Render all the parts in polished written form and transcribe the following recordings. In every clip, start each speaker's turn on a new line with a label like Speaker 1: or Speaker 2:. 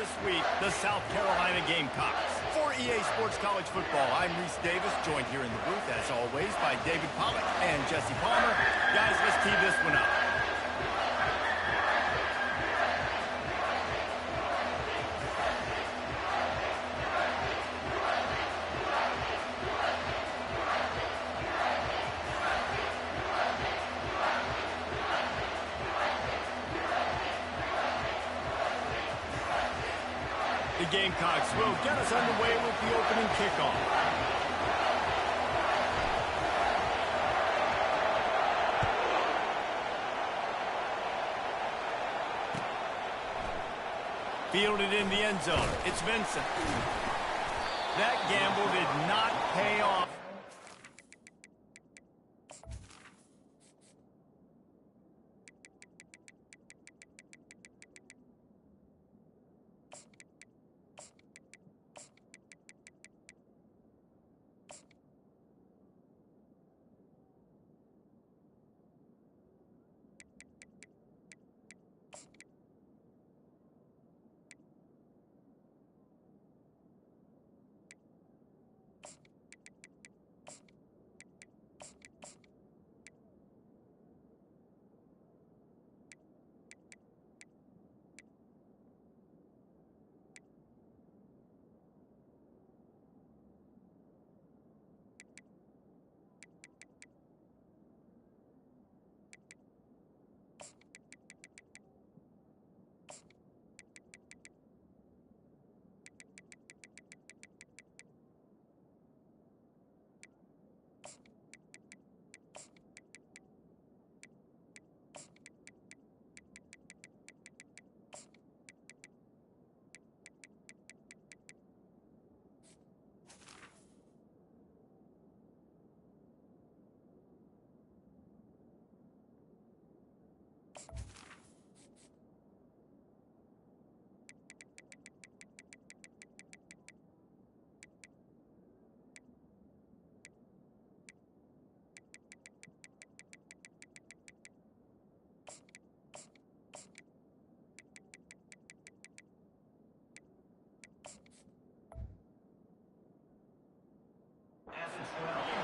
Speaker 1: this week, the South Carolina Gamecocks. For EA Sports College Football, I'm Reese Davis, joined here in the booth, as always, by David Pollack and Jesse Palmer. Guys, let's tee this one up. The Gamecocks will get us underway with the opening kickoff. Fielded in the end zone. It's Vincent. That gamble did not pay off.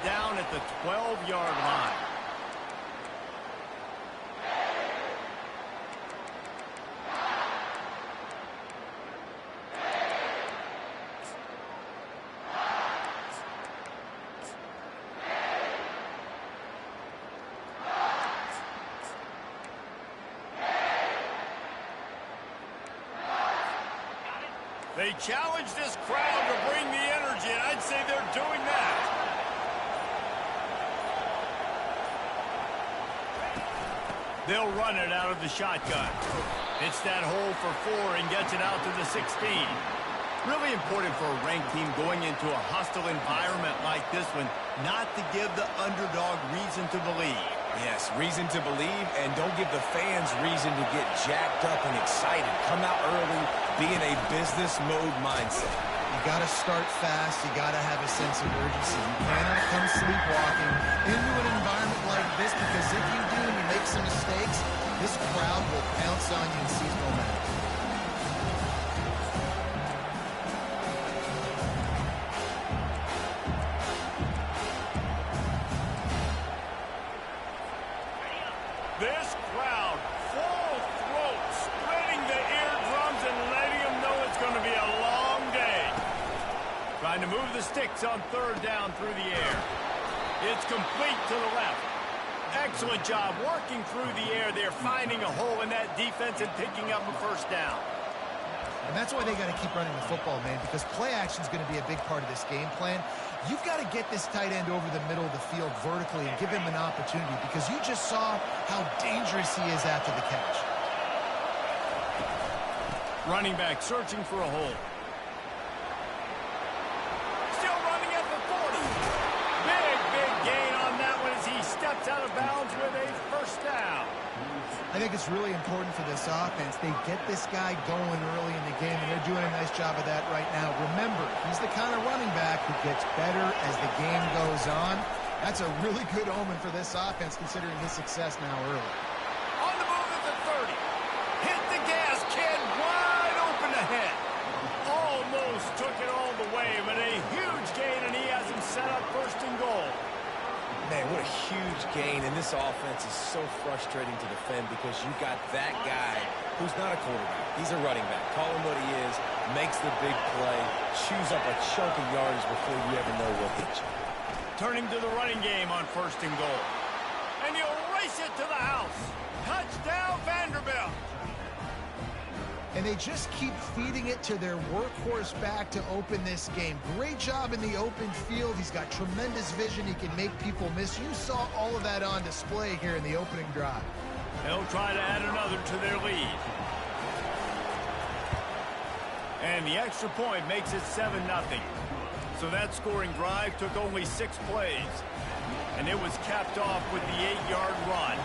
Speaker 1: Down at the 12-yard line. They challenge this crowd to bring the energy, and I'd say they're doing that. They'll run it out of the shotgun. It's that hole for 4 and gets it out to the 16. Really important for a ranked team going into a hostile environment like this one not to give the underdog reason to believe.
Speaker 2: Yes, reason to believe, and don't give the fans reason to get jacked up and excited. Come out early, be in a business mode mindset.
Speaker 3: You got to start fast. You got to have a sense of urgency. You cannot come sleepwalking into an environment like this, because if you do and you make some mistakes, this crowd will pounce on you and seize momentum.
Speaker 1: This crowd, full throat, splitting the eardrums and letting them know it's going to be a long day. Trying to move the sticks on 3rd down through the air. It's complete to the left. Excellent job working through the air there, finding a hole in that defense and picking up a 1st down.
Speaker 3: And that's why they got to keep running the football, man, because play action is going to be a big part of this game plan. You've got to get this tight end over the middle of the field vertically and give him an opportunity, because you just saw how dangerous he is after the catch.
Speaker 1: Running back searching for a hole. Still running at the 40. Big gain on that one as he steps out of bounds with a 1st down.
Speaker 3: I think it's really important for this offense. They get this guy going early in the game, and they're doing a nice job of that right now. Remember, he's the kind of running back who gets better as the game goes on. That's a really good omen for this offense, considering his success now early.
Speaker 1: On the move at the 30. Hit the gas, kid. Wide open ahead.
Speaker 2: gain, and this offense is so frustrating to defend because you got that guy who's not a quarterback. He's a running back. Call him what he is, makes the big play, chews up a chunk of yardage before you ever know what hit you.
Speaker 1: Turning to the running game on 1st and goal. And he'll race it to the house. Touchdown, Vanderbilt.
Speaker 3: And they just keep feeding it to their workhorse back to open this game. Great job in the open field. He's got tremendous vision. He can make people miss. You saw all of that on display here in the opening drive.
Speaker 1: They'll try to add another to their lead. And the extra point makes it 7-0. So that scoring drive took only 6 plays. And it was capped off with the 8-yard run.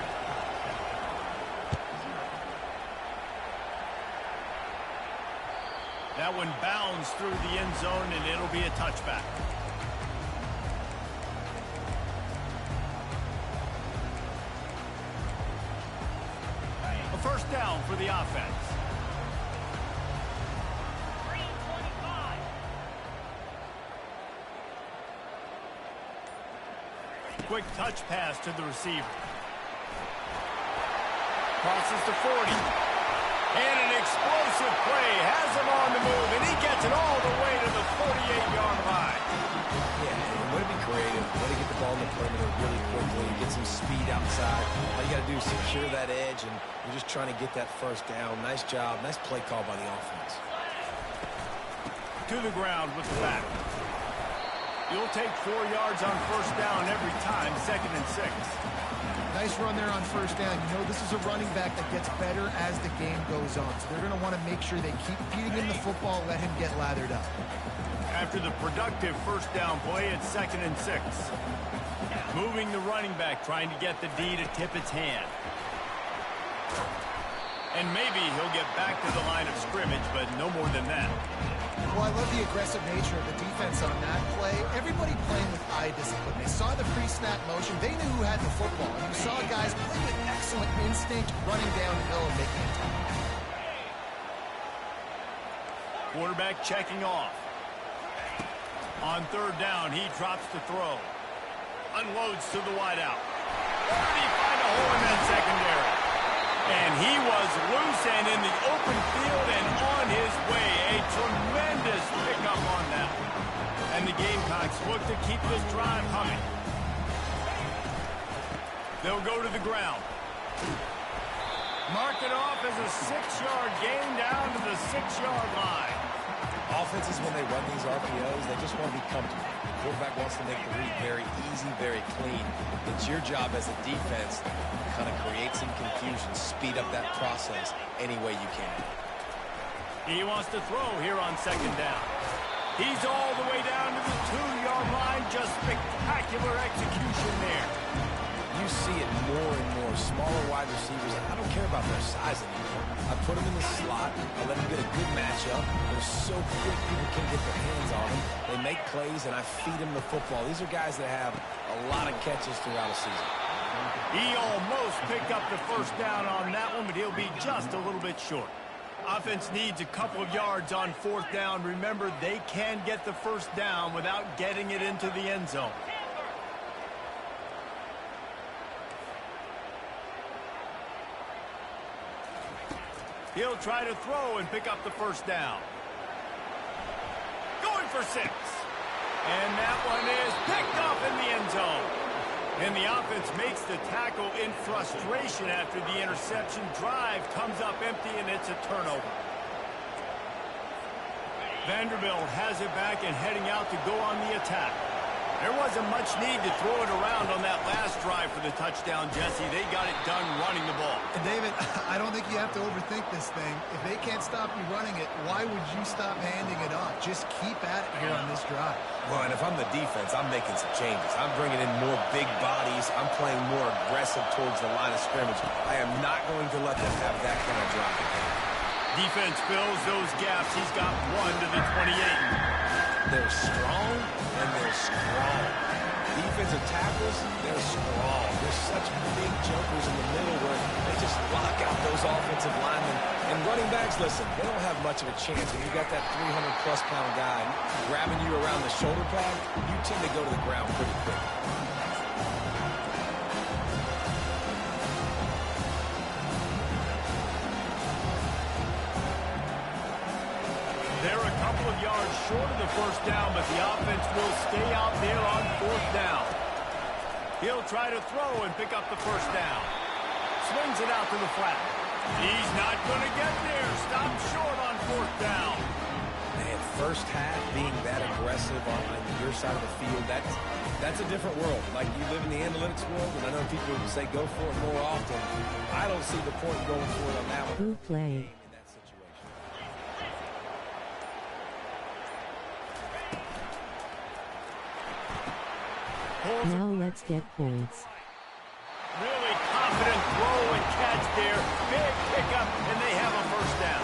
Speaker 1: That one bounds through the end zone, and it'll be a touchback. A first down for the offense. Quick touch pass to the receiver. Crosses to 40. And an explosive play has him on the move, and he gets it all the way to the 48-yard line.
Speaker 2: Yeah, and way to be creative, way to get the ball in the perimeter really quickly, get some speed outside. All you got to do is secure that edge, and you're just trying to get that first down. Nice job, nice play call by the offense.
Speaker 1: To the ground with the back. You'll take 4 yards on first down every time, 2nd and 6.
Speaker 3: Nice run there on first down. You know, this is a running back that gets better as the game goes on. So they're going to want to make sure they keep feeding him the football, let him get lathered up.
Speaker 1: After the productive first down play, it's 2nd and 6. Moving the running back, trying to get the D to tip its hand. And maybe he'll get back to the line of scrimmage, but no more than that.
Speaker 3: Well, I love the aggressive nature of the defense on that play. Everybody playing with eye discipline. They saw the pre-snap motion. They knew who had the football. And you saw guys play with excellent instinct, running downhill and making a tackle.
Speaker 1: Quarterback checking off. On 3rd down, he drops to throw. Unloads to the wideout. Where did he find a hole in that secondary? And he was loose and in the open field and on his way. A tremendous pickup on that. And the Gamecocks look to keep this drive humming. They'll go to the ground. Mark it off as a 6-yard gain down to the 6-yard line.
Speaker 2: Offenses, when they run these RPOs, they just want to be comfortable. The quarterback wants to make the read very easy, very clean. It's your job as a defense to kind of create some confusion, speed up that process any way you can.
Speaker 1: He wants to throw here on 2nd down. He's all the way down to the 2-yard line. Just spectacular execution there.
Speaker 2: You see it more and more. Smaller wide receivers, I don't care about their size anymore. I put them in the slot. I let them get a good matchup. They're so quick, people can't get their hands on them. They make plays, and I feed them the football. These are guys that have a lot of catches throughout a season.
Speaker 1: He almost picked up the first down on that one, but he'll be just a little bit short. Offense needs a couple of yards on 4th down. Remember, they can get the first down without getting it into the end zone. He'll try to throw and pick up the first down. Going for 6. And that one is picked up in the end zone. And the offense makes the tackle in frustration after the interception. Drive comes up empty, and it's a turnover. Vanderbilt has it back and heading out to go on the attack. There wasn't much need to throw it around on that last drive for the touchdown, Jesse. They got it done running the ball.
Speaker 3: And David, I don't think you have to overthink this thing. If they can't stop you running it, why would you stop handing it off? Just keep at it here on this drive.
Speaker 2: Well, and if I'm the defense, I'm making some changes. I'm bringing in more big bodies. I'm playing more aggressive towards the line of scrimmage. I am not going to let them have that kind of drive.
Speaker 1: Defense fills those gaps. He's got 1 to the 28.
Speaker 2: They're strong, and they're strong. Defensive tackles, they're strong. They're such big jumpers in the middle where they just lock out those offensive linemen. And running backs, listen, they don't have much of a chance. When you got that 300-plus pound guy grabbing you around the shoulder pad, you tend to go to the ground pretty quick.
Speaker 1: They're a couple of yards short of the first down, but the offense will stay out there on fourth down. He'll try to throw and pick up the first down. Swings it out to the flat. He's not going to get there. Stopped short on fourth down.
Speaker 2: Man, first half being that aggressive on your side of the field, that's a different world. Like, you live in the analytics world, and I know people say go for it more often. I don't see the point going for it on that one.
Speaker 4: Who play?
Speaker 2: In that situation.
Speaker 4: Now let's get points.
Speaker 1: Really confident throw and catch there. Big pickup, and they have a first down.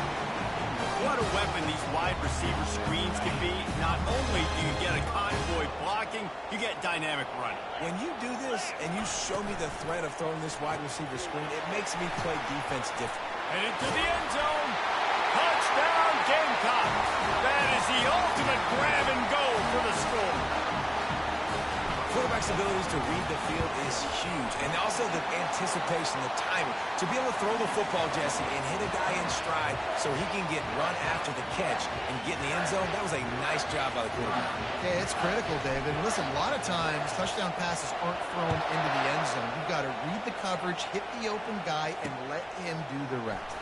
Speaker 1: What a weapon these wide receiver screens can be. Not only do you get a convoy blocking, you get dynamic running.
Speaker 2: When you do this and you show me the threat of throwing this wide receiver screen, it makes me play defense different.
Speaker 1: And into the end zone. Touchdown, Gamecock. That is the ultimate grab and go for the score.
Speaker 2: Quarterback's abilities to read the field is huge, and also the anticipation, the timing. To be able to throw the football, Jesse, and hit a guy in stride so he can get run after the catch and get in the end zone, that was a nice job by the quarterback.
Speaker 3: Yeah, it's critical, David. Listen, a lot of times touchdown passes aren't thrown into the end zone. You've got to read the coverage, hit the open guy, and let him do the rest.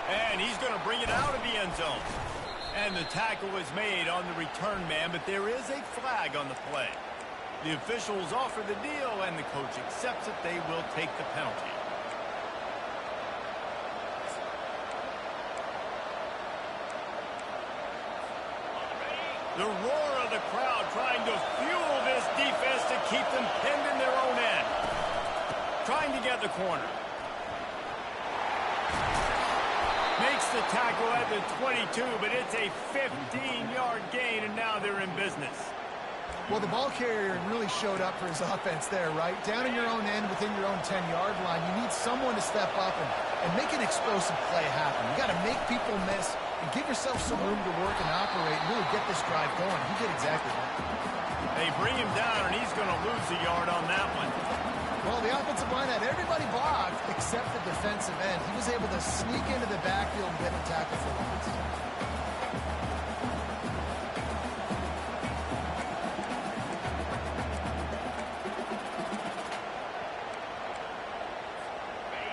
Speaker 1: And he's going to bring it out of the end zone. And the tackle was made on the return man, but there is a flag on the play. The officials offer the deal, and the coach accepts it. They will take the penalty. The roar of the crowd trying to fuel this defense to keep them pinned in their own end. Trying to get the corner. Makes the tackle at the 22, but it's a 15-yard gain, and now they're in business.
Speaker 3: Well, the ball carrier really showed up for his offense there, right? Down in your own end, within your own 10-yard line, you need someone to step up and make an explosive play happen. You got to make people miss and give yourself some room to work and operate and really get this drive going. He did exactly that.
Speaker 1: They bring him down, and he's going to lose a yard on that one.
Speaker 3: Well, the offensive line had everybody blocked except the defensive end. He was able to sneak into the backfield and get a tackle for once.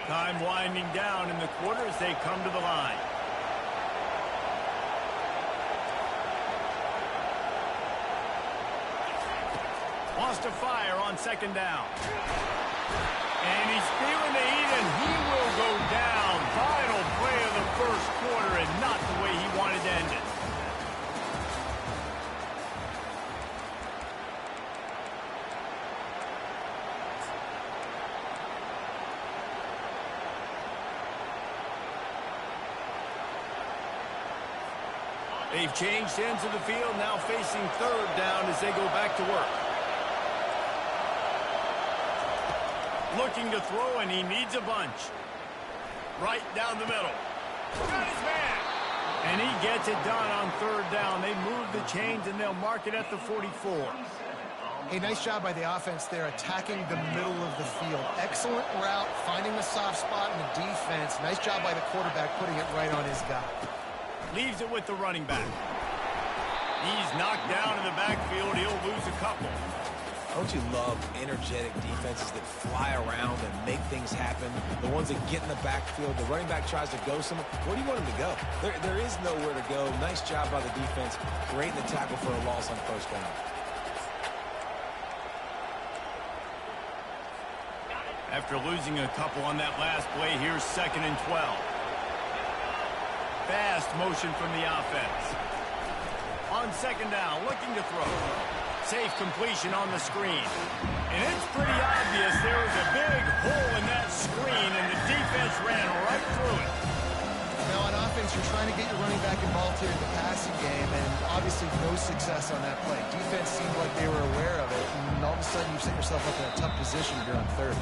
Speaker 1: Time winding down in the quarter as they come to the line. Wants to fire on second down. And he's feeling the heat, and he will go down. Final play of the first quarter, and not the way he wanted to end it. They've changed ends of the field, now facing third down as they go back to work. Looking to throw, and he needs a bunch. Right down the middle. Got his man. And he gets it done on third down. They move the chains, and they'll mark it at the 44.
Speaker 3: Hey, nice job by the offense there, attacking the middle of the field. Excellent route, finding the soft spot in the defense. Nice job by the quarterback putting it right on his guy.
Speaker 1: Leaves it with the running back. He's knocked down in the backfield. He'll lose a couple.
Speaker 2: Don't you love energetic defenses that fly around and make things happen? The ones that get in the backfield, the running back tries to go somewhere. Where do you want him to go? There is nowhere to go. Nice job by the defense. Great in the tackle for a loss on first down.
Speaker 1: After losing a couple on that last play, here's 2nd and 12. Fast motion from the offense. On second down, looking to throw. Safe completion on the screen. And it's pretty obvious there was a big hole in that screen, and the defense ran right through it.
Speaker 3: Now, on offense, you're trying to get your running back involved here in the passing game, and obviously no success on that play. Defense seemed like they were aware of it, and all of a sudden you set yourself up in a tough position here on third.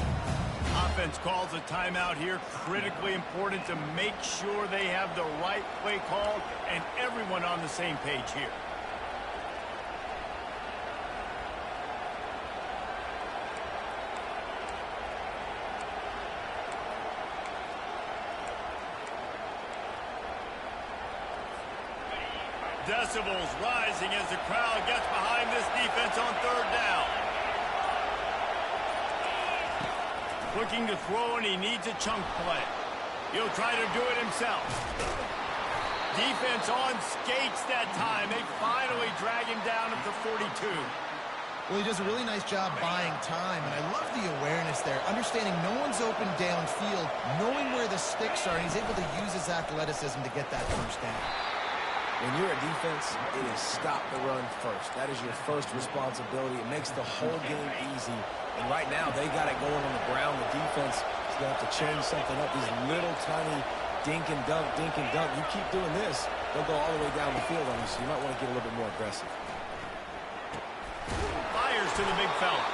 Speaker 1: Offense calls a timeout here. Critically important to make sure they have the right play call and everyone on the same page here. Decibels rising as the crowd gets behind this defense on third down. Looking to throw, and he needs a chunk play. He'll try to do it himself. Defense on skates that time. They finally drag him down at the 42.
Speaker 3: Well, he does a really nice job buying time, and I love the awareness there, understanding no one's open downfield, knowing where the sticks are, and he's able to use his athleticism to get that first down.
Speaker 2: When you're a defense, it is stop the run first. That is your first responsibility. It makes the whole game easy. And right now, they got it going on the ground. The defense is going to have to change something up. These little tiny dink and dunk, dink and dunk. You keep doing this, they'll go all the way down the field on you, so you might want to get a little bit more aggressive.
Speaker 1: Fires to the big fella.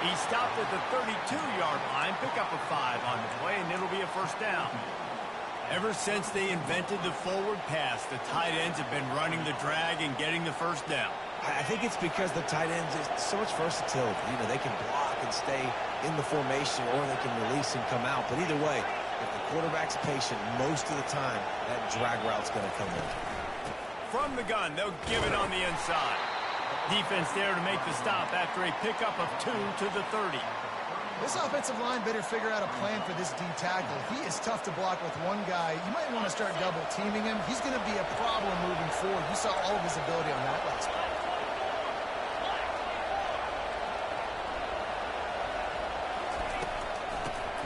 Speaker 1: He stopped at the 32-yard line. Pick up a 5 on the play, and it'll be a first down. Ever since they invented the forward pass, the tight ends have been running the drag and getting the first down.
Speaker 2: I think it's because the tight ends is so much versatility. You know, they can block and stay in the formation, or they can release and come out. But either way, if the quarterback's patient most of the time, that drag route's going to come in.
Speaker 1: From the gun, they'll give it on the inside. Defense there to make the stop after a pickup of 2 to the 30.
Speaker 3: This offensive line better figure out a plan for this D tackle. He is tough to block with one guy. You might want to start double teaming him. He's going to be a problem moving forward. You saw all of his ability on that last play.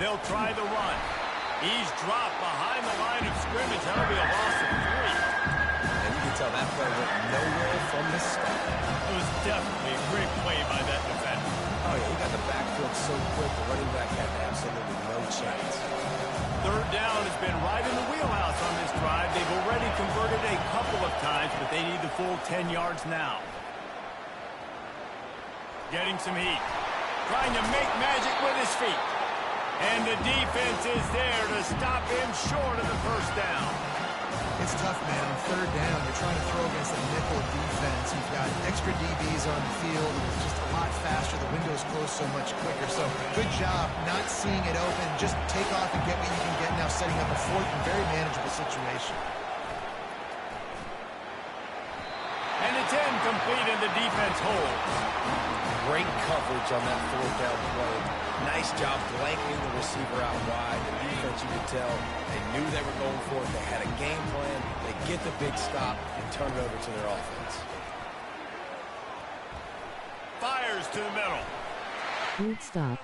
Speaker 1: They'll try the run. He's dropped behind the line of scrimmage. That'll be a loss of 3.
Speaker 2: And you can tell that play went nowhere from the start.
Speaker 1: It was definitely a great play by that defender.
Speaker 2: Oh, yeah, he got the backfield so quick, the running back had absolutely no chance.
Speaker 1: Third down has been right in the wheelhouse on this drive. They've already converted a couple of times, but they need the full 10 yards now. Getting some heat. Trying to make magic with his feet. And the defense is there to stop him short of the first down.
Speaker 3: It's tough, man. On third down, you're trying to throw against a nickel defense. You've got extra DBs on the field. It's just a lot faster. The window's closed so much quicker. So good job not seeing it open. Just take off and get what you can get now, setting up a fourth and very manageable situation.
Speaker 1: And it's incomplete, and the defense holds.
Speaker 2: Great coverage on that fourth down play. Nice job blanketing the receiver out wide. The defense, you could tell, they knew they were going for it. They had a game plan. They get the big stop and turn it over to their offense.
Speaker 1: Fires to the middle.
Speaker 4: Boot stop.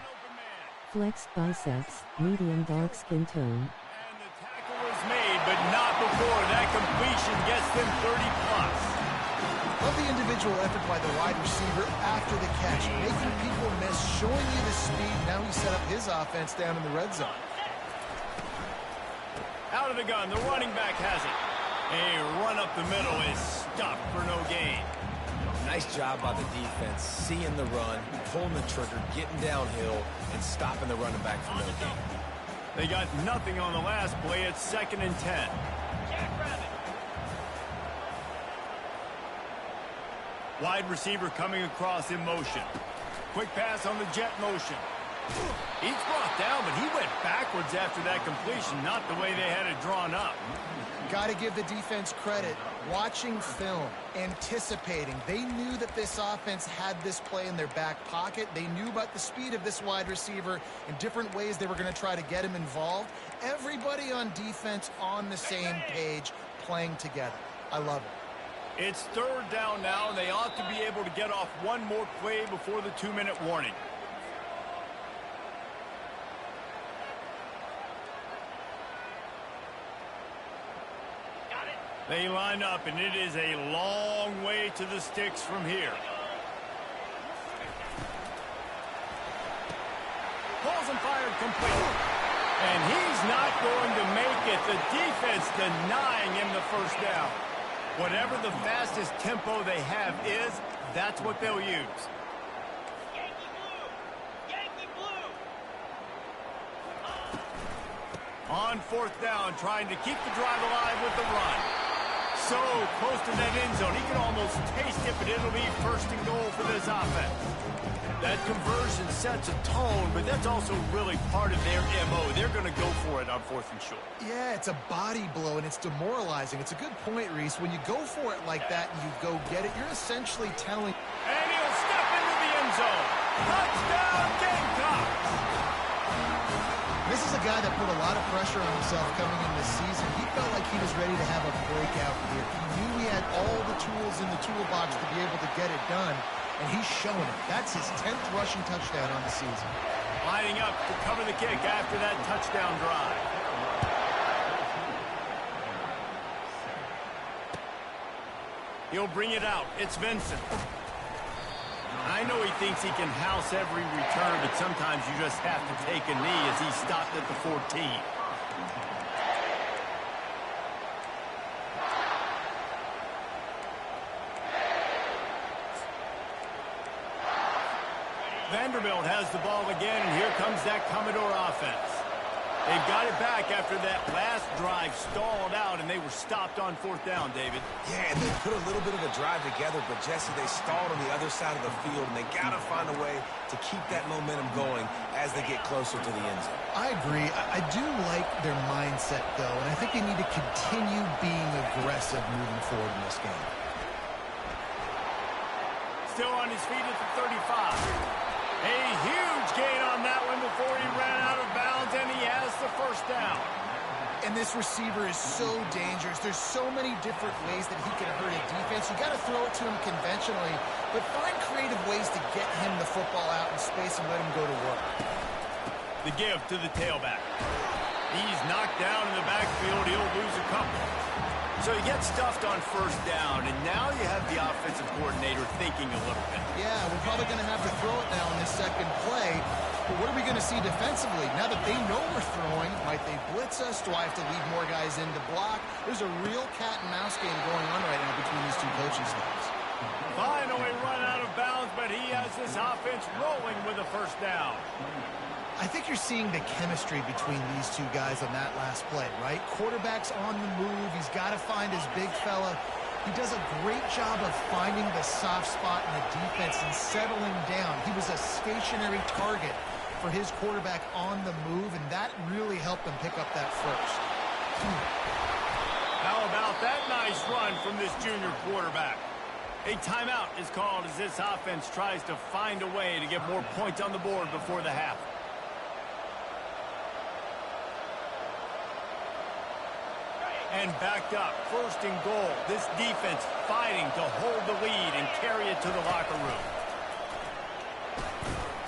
Speaker 4: Flex biceps, medium dark skin tone.
Speaker 1: And the tackle is made, but not before that completion gets them 30+.
Speaker 3: Love the individual effort by the wide receiver after the catch, making people miss, showing you the speed. Now he set up his offense down in the red zone.
Speaker 1: Out of the gun, the running back has it. A run up the middle is stopped for no gain.
Speaker 2: Nice job by the defense, seeing the run, pulling the trigger, getting downhill, and stopping the running back for no gain.
Speaker 1: They got nothing on the last play. It's 2nd and 10. Wide receiver coming across in motion. Quick pass on the jet motion. He's brought down, but he went backwards after that completion, not the way they had it drawn up.
Speaker 3: Got to give the defense credit. Watching film, anticipating. They knew that this offense had this play in their back pocket. They knew about the speed of this wide receiver and different ways they were going to try to get him involved. Everybody on defense on the same page, playing together. I love it.
Speaker 1: It's third down now, and they ought to be able to get off one more play before the 2-minute warning. Got it. They line up, and it is a long way to the sticks from here. Pulls and fired complete. And he's not going to make it. The defense denying him the first down. Whatever the fastest tempo they have is, that's what they'll use. Yankee blue! Yankee blue! On fourth down, trying to keep the drive alive with the run. so close to that end zone. He can almost taste it, but it'll be first and goal for this offense. That conversion sets a tone, but that's also really part of their MO. They're going to go for it on 4th and short.
Speaker 3: Yeah, it's a body blow, and it's demoralizing. It's a good point, Reese. When you go for it like that and you go get it, you're essentially telling...
Speaker 1: And he'll step into the end zone. Touchdown, Gamecocks!
Speaker 3: This is a guy that put a lot of pressure on himself coming in this season. He felt like he was ready to have a breakout year. He knew he had all the tools in the toolbox to be able to get it done, and he's showing it. That's his 10th rushing touchdown on the season.
Speaker 1: Lining up to cover the kick after that touchdown drive. He'll bring it out. It's Vincent. I know he thinks he can house every return, but sometimes you just have to take a knee as he stopped at the 14. Vanderbilt has the ball again, and here comes that Commodore offense. They've got it back after that last drive stalled out, and they were stopped on 4th down, David.
Speaker 2: Yeah, and they put a little bit of a drive together, but, Jesse, they stalled on the other side of the field, and they got to find a way to keep that momentum going as they get closer to the end zone.
Speaker 3: I agree. I do like their mindset, though, and I think they need to continue being aggressive moving forward in this game.
Speaker 1: Still on his feet at the 35. A huge gain on that one before he ran out of bounds, and he has the first down.
Speaker 3: And this receiver is so dangerous. There's so many different ways that he can hurt a defense. You got to throw it to him conventionally, but find creative ways to get him the football out in space and let him go to work.
Speaker 1: The give to the tailback. He's knocked down in the backfield. He'll lose a couple. So he gets stuffed on 1st down, and now you have the offensive coordinator thinking a little bit.
Speaker 3: Yeah, we're probably going to have to throw it now in this second play. But what are we going to see defensively? Now that they know we're throwing, might they blitz us? Do I have to leave more guys in to block? There's a real cat and mouse game going on right now between these two coaching staffs.
Speaker 1: Finally run out of bounds, but he has this offense rolling with a 1st down.
Speaker 3: I think you're seeing the chemistry between these two guys on that last play, right? Quarterback's on the move. He's got to find his big fella. He does a great job of finding the soft spot in the defense and settling down. He was a stationary target for his quarterback on the move, and that really helped them pick up that first.
Speaker 1: How about that nice run from this junior quarterback? A timeout is called as this offense tries to find a way to get more points on the board before the half. And backed up, 1st and goal. This defense fighting to hold the lead and carry it to the locker room.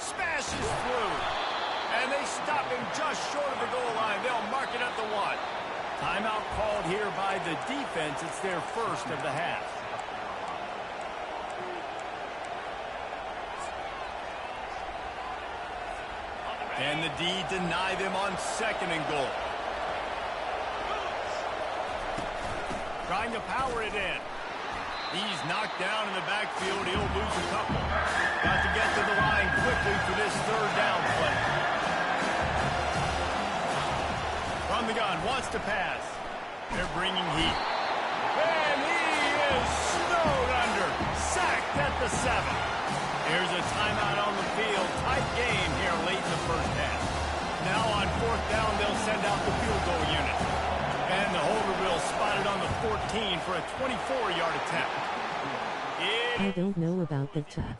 Speaker 1: Smashes through. And they stop him just short of the goal line. They'll mark it at the 1. Timeout called here by the defense. It's their first of the half. And the D deny them on 2nd and goal. Trying to power it in. He's knocked down in the backfield. He'll lose a couple. Got to get to the line quickly for this 3rd down play. From the gun, wants to pass. They're bringing heat. And he is snowed under. Sacked at the 7. Here's a timeout on the field. Tight game here late in the 1st half. Now on 4th down, they'll send out the field goal unit. And the holder will spot it on the 14 for a 24-yard attempt.
Speaker 4: I don't know about the tough.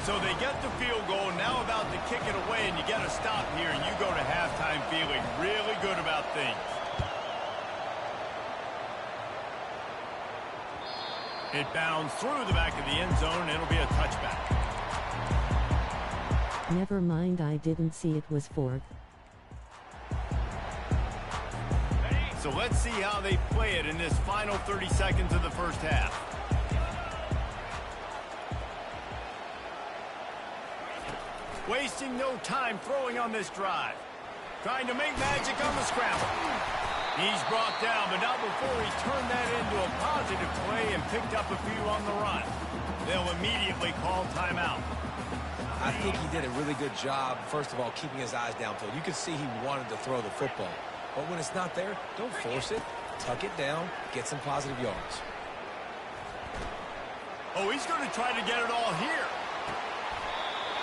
Speaker 1: So they get the field goal, now about to kick it away, and you get a stop here, and you go to halftime feeling really good about things. It bounds through the back of the end zone, and it'll be a touchback.
Speaker 4: Never mind, I didn't see it was fork.
Speaker 1: So let's see how they play it in this final 30 seconds of the 1st half. Wasting no time throwing on this drive. Trying to make magic on the scramble. He's brought down, but not before he turned that into a positive play and picked up a few on the run. They'll immediately call timeout.
Speaker 2: I think he did a really good job, first of all, keeping his eyes downfield. You could see he wanted to throw the football. But when it's not there, don't force it. Tuck it down, get some positive yards.
Speaker 1: Oh, he's going to try to get it all here.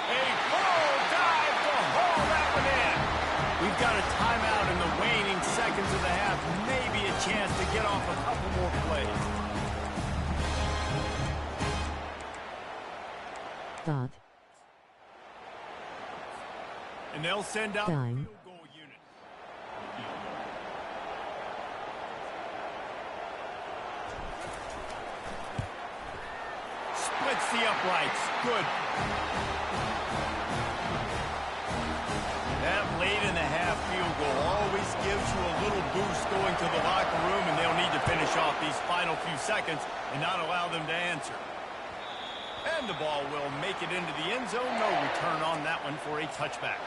Speaker 1: A full dive to haul that one in. We've got a timeout in the waning seconds of the half. Maybe a chance to get off a couple more plays.
Speaker 4: Dot.
Speaker 1: And they'll send out
Speaker 4: Dime.
Speaker 1: the field goal unit. Splits the uprights. Good. That late in the half field goal always gives you a little boost going to the locker room, and they'll need to finish off these final few seconds and not allow them to answer. And the ball will make it into the end zone. No return on that one for a touchback.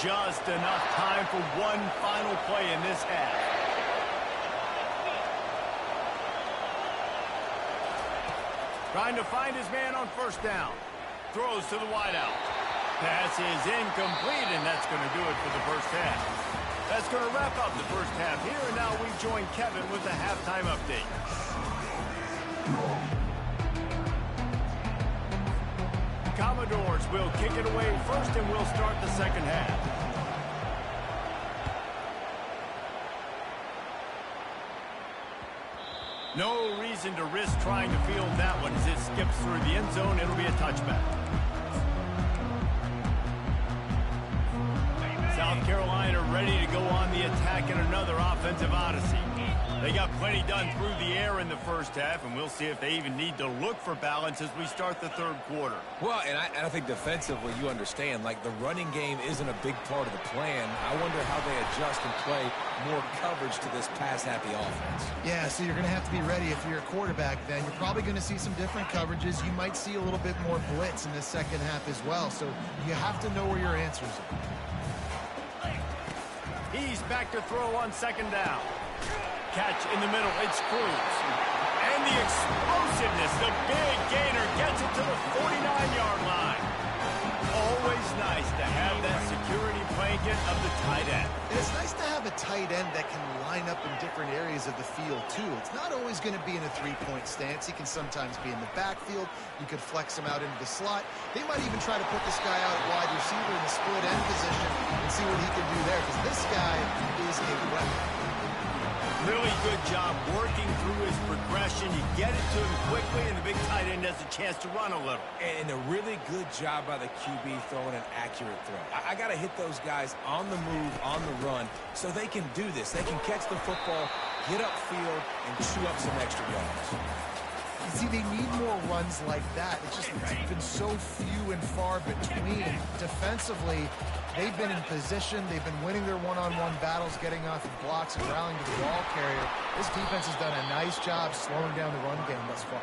Speaker 1: Just enough time for one final play in this half. Trying to find his man on first down. Throws to the wideout. Pass is incomplete, and that's going to do it for the first half. That's going to wrap up the first half here, and now we join Kevin with the halftime update. Commodores will kick it away first, and we'll start the second half. No reason to risk trying to field that one as it skips through the end zone. It'll be a touchback. South Carolina ready to go on the attack in another offensive odyssey. They got plenty done through the air in the first half, and we'll see if they even need to look for balance as we start the third quarter.
Speaker 2: Well, and I think defensively, you understand, like the running game isn't a big part of the plan. I wonder how they adjust and play more coverage to this pass-happy offense.
Speaker 3: Yeah, so you're going to have to be ready if you're a quarterback then. You're probably going to see some different coverages. You might see a little bit more blitz in the second half as well, so you have to know where your answers are.
Speaker 1: He's back to throw on second down. Catch in the middle, it's Cruz. And the explosiveness, the big gainer gets it to the 49-yard line. Always nice to have that security blanket of the tight end.
Speaker 3: And it's nice to have a tight end that can line up in different areas of the field, too. It's not always going to be in a three-point stance. He can sometimes be in the backfield. You could flex him out into the slot. They might even try to put this guy out at wide receiver in the split end position and see what he can do there, because this guy is a weapon.
Speaker 1: Really good job working through his progression. You get it to him quickly, and the big tight end has a chance to run a little.
Speaker 2: And a really good job by the QB throwing an accurate throw. I got to hit those guys on the move, on the run, so they can do this. They can catch the football, get upfield, and chew up some extra yards.
Speaker 3: You see, they need more runs like that. It's been so few and far between. Defensively, they've been in position. They've been winning their one-on-one battles, getting off of blocks and rallying to the ball carrier. This defense has done a nice job slowing down the run game thus far.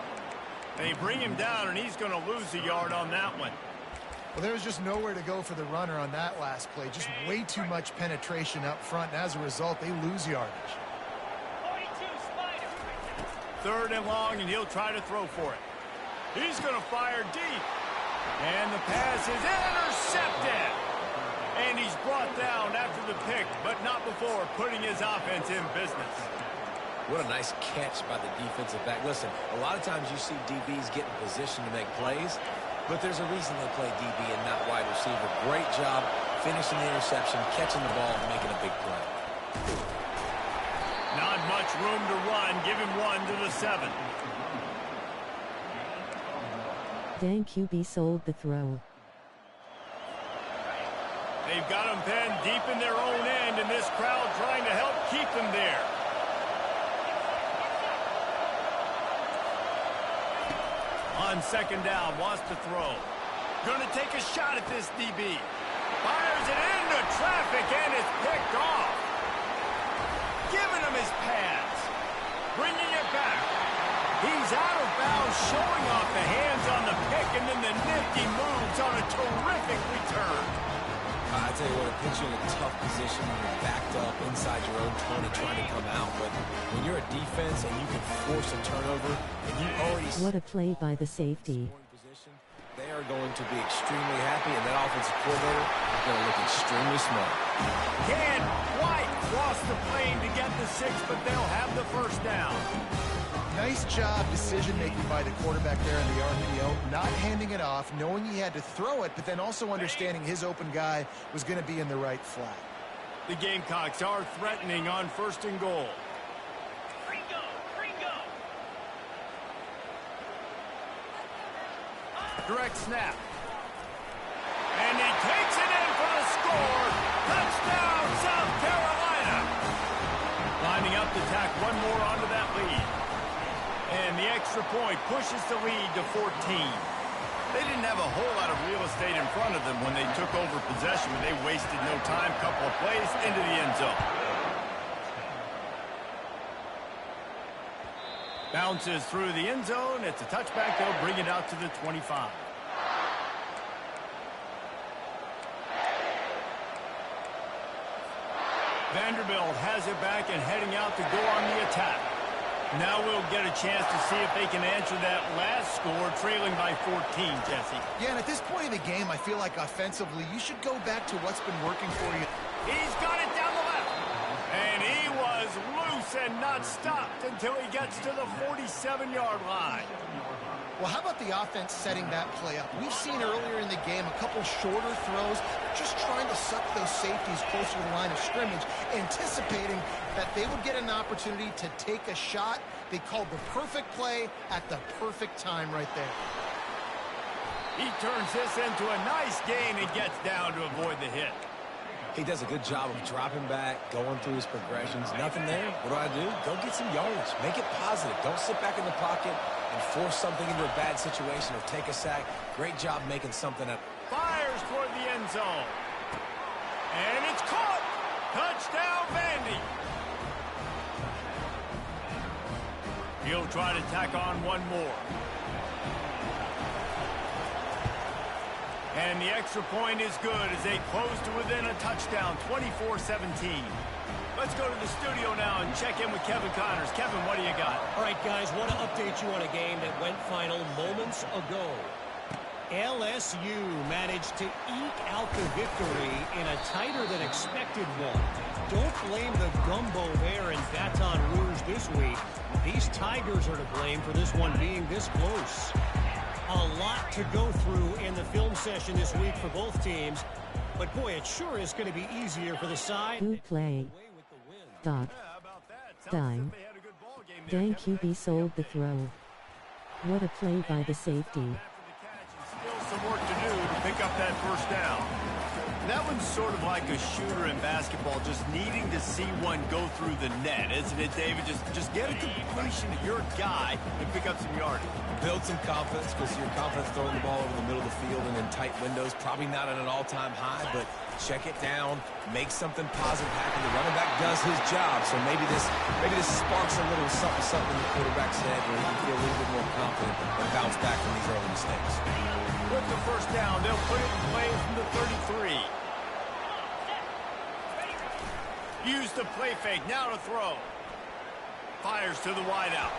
Speaker 1: They bring him down, and he's going to lose a yard on that one.
Speaker 3: Well, there was just nowhere to go for the runner on that last play. Just way too much penetration up front, and as a result, they lose yardage.
Speaker 1: Third and long, and he'll try to throw for it. He's going to fire deep. And the pass is intercepted. And he's brought down after the pick, but not before putting his offense in business.
Speaker 2: What a nice catch by the defensive back. Listen, a lot of times you see DBs get in position to make plays, but there's a reason they play DB and not wide receiver. Great job finishing the interception, catching the ball, and making a big play.
Speaker 1: Not much room to run. Give him 1 to the 7.
Speaker 4: Dang, QB sold the throw.
Speaker 1: They've got him pinned deep in their own end, and this crowd trying to help keep them there. On second down, wants to throw. Going to take a shot at this DB. Fires it into traffic, and it's picked off. Giving him his pads. Bringing it back. He's out of bounds, showing off the hands on the pick, and then the nifty moves on a terrific return.
Speaker 2: I tell you what, it puts you in a tough position when you're backed up inside your own 20 trying to come out. But when you're a defense and you can force a turnover, and you already...
Speaker 4: What a play by the safety.
Speaker 2: They are going to be extremely happy, and that offensive coordinator is going to look extremely smart.
Speaker 1: Can't quite cross the plane to get the 6, but they'll have the first down.
Speaker 3: Nice job decision-making by the quarterback there in the RPO, not handing it off, knowing he had to throw it, but then also understanding his open guy was going to be in the right flat.
Speaker 1: The Gamecocks are threatening on 1st and goal. Direct snap. And he takes it in for the score. Touchdown, South Carolina. Lining up to tack one more onto that lead. And the extra point pushes the lead to 14. They didn't have a whole lot of real estate in front of them when they took over possession, but they wasted no time. Couple of plays into the end zone. Bounces through the end zone. It's a touchback. They'll bring it out to the 25. Vanderbilt has it back and heading out to go on the attack. Now we'll get a chance to see if they can answer that last score, trailing by 14, Jesse.
Speaker 3: Yeah, and at this point in the game, I feel like offensively, you should go back to what's been working for you.
Speaker 1: He's got it down the left. And he was loose and not stopped until he gets to the 47-yard line.
Speaker 3: Well, how about the offense setting that play up? We've seen earlier in the game a couple shorter throws, just trying to suck those safeties closer to the line of scrimmage, anticipating that they would get an opportunity to take a shot. They called the perfect play at the perfect time right there.
Speaker 1: He turns this into a nice gain and gets down to avoid the hit.
Speaker 2: He does a good job of dropping back, going through his progressions. Nothing there. What do? Go get some yardage. Make it positive. Don't sit back in the pocket and force something into a bad situation or take a sack. Great job making something up.
Speaker 1: Fires toward the end zone. And it's caught. Touchdown, Vandy. He'll try to tack on one more. And the extra point is good as they close to within a touchdown, 24-17. Let's go to the studio now and check in with Kevin Connors. Kevin, what do you got?
Speaker 5: All right, guys, want to update you on a game that went final moments ago. LSU managed to eke out the victory in a tighter than expected one. Don't blame the gumbo there in Baton Rouge this week. These Tigers are to blame for this one being this close. A lot to go through in the film session this week for both teams. But, boy, it sure is going to be easier for the side.
Speaker 4: Good play. Doc. Dime. Dang, QB sold the throw. What a play by the safety.
Speaker 1: Still some work to do to pick up that first down. That one's sort of like a shooter in basketball, just needing to see one go through the net, isn't it, David? Just get a completion to your guy and pick up some yardage.
Speaker 2: Build some confidence, because your confidence throwing the ball over the middle of the field and in tight windows, probably not at an all-time high, but check it down, make something positive happen. The running back does his job, so maybe this sparks a little something in the quarterback's head where he can feel a little bit more confident and bounce back from these early mistakes.
Speaker 1: With the first down, they'll put it in play from the 33. Use the play fake, now to throw. Fires to the wideout.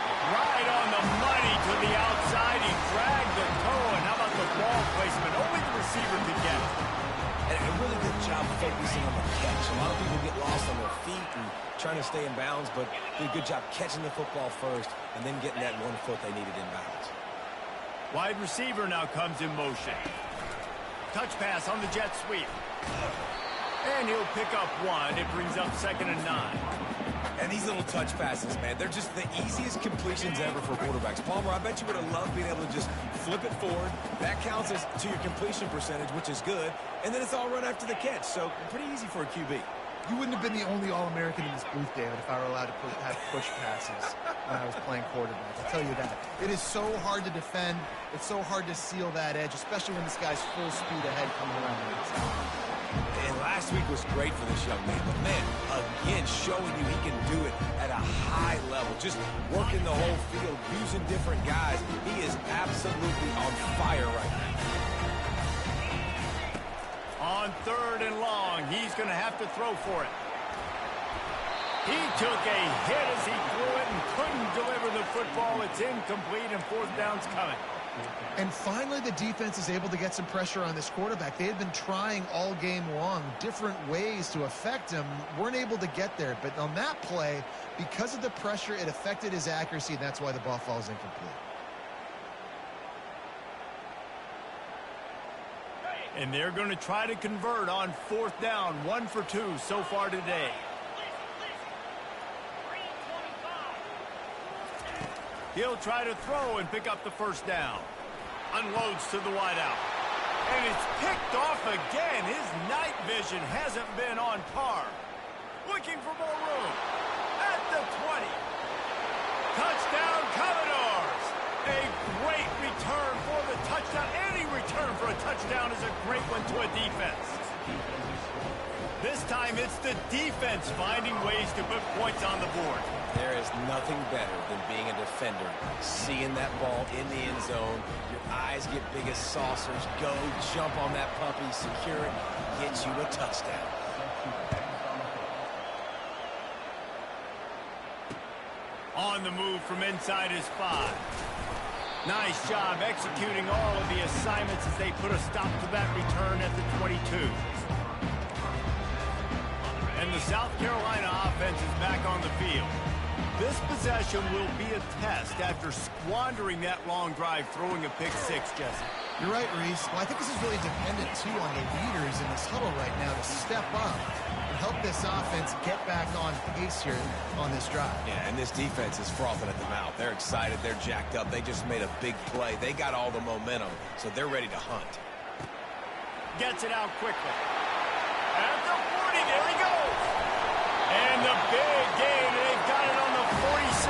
Speaker 1: Right on the money to the outside. He dragged the toe, and how about the ball placement? Only the receiver could get it.
Speaker 2: And a really good job focusing on the catch. A lot of people get lost on their feet and trying to stay in bounds, but did a good job catching the football first and then getting that 1 foot they needed in bounds.
Speaker 1: Wide receiver now comes in motion. Touch pass on the jet sweep. And he'll pick up one. It brings up 2nd and 9.
Speaker 2: And these little touch passes, man, they're just the easiest completions ever for quarterbacks. Palmer, I bet you would have loved being able to just flip it forward. That counts as to your completion percentage, which is good. And then it's all run after the catch. So pretty easy for a QB.
Speaker 3: You wouldn't have been the only All-American in this booth, David, if I were allowed to have push passes when I was playing quarterback. I'll tell you that. It is so hard to defend. It's so hard to seal that edge, especially when this guy's full speed ahead coming around the inside.
Speaker 2: And last week was great for this young man. But, man, again, showing you he can do it at a high level. Just working the whole field, using different guys. He is absolutely on fire right now.
Speaker 1: On 3rd and long, he's going to have to throw for it. He took a hit as he threw it and couldn't deliver the football. It's incomplete, and 4th down's coming.
Speaker 3: And finally, the defense is able to get some pressure on this quarterback. They had been trying all game long different ways to affect him, weren't able to get there. But on that play, because of the pressure, it affected his accuracy, and that's why the ball falls incomplete.
Speaker 1: And they're going to try to convert on 4th down, 1 for 2 so far today. He'll try to throw and pick up the 1st down. Unloads to the wideout. And it's picked off again. His night vision hasn't been on par. Looking for more room. At the 20. Touchdown, Commodores. A great return for the touchdown. Any return for a touchdown is a great one to a defense. This time it's the defense finding ways to put points on the board.
Speaker 2: There is nothing better than being a defender, seeing that ball in the end zone. Your eyes get big as saucers. Go, jump on that puppy, secure it, get you a touchdown.
Speaker 1: On the move from inside his 5. Nice job executing all of the assignments as they put a stop to that return at the 22. And the South Carolina offense is back on the field. This possession will be a test after squandering that long drive, throwing a pick-6, Jesse.
Speaker 3: You're right, Reese. Well, I think this is really dependent, too, on the leaders in this huddle right now to step up and help this offense get back on pace here on this drive.
Speaker 2: Yeah, and this defense is frothing at the mouth. They're excited. They're jacked up. They just made a big play. They got all the momentum, so they're ready to hunt.
Speaker 1: Gets it out quickly. At the 40, there he goes. And the big gain, they've got it on the 46.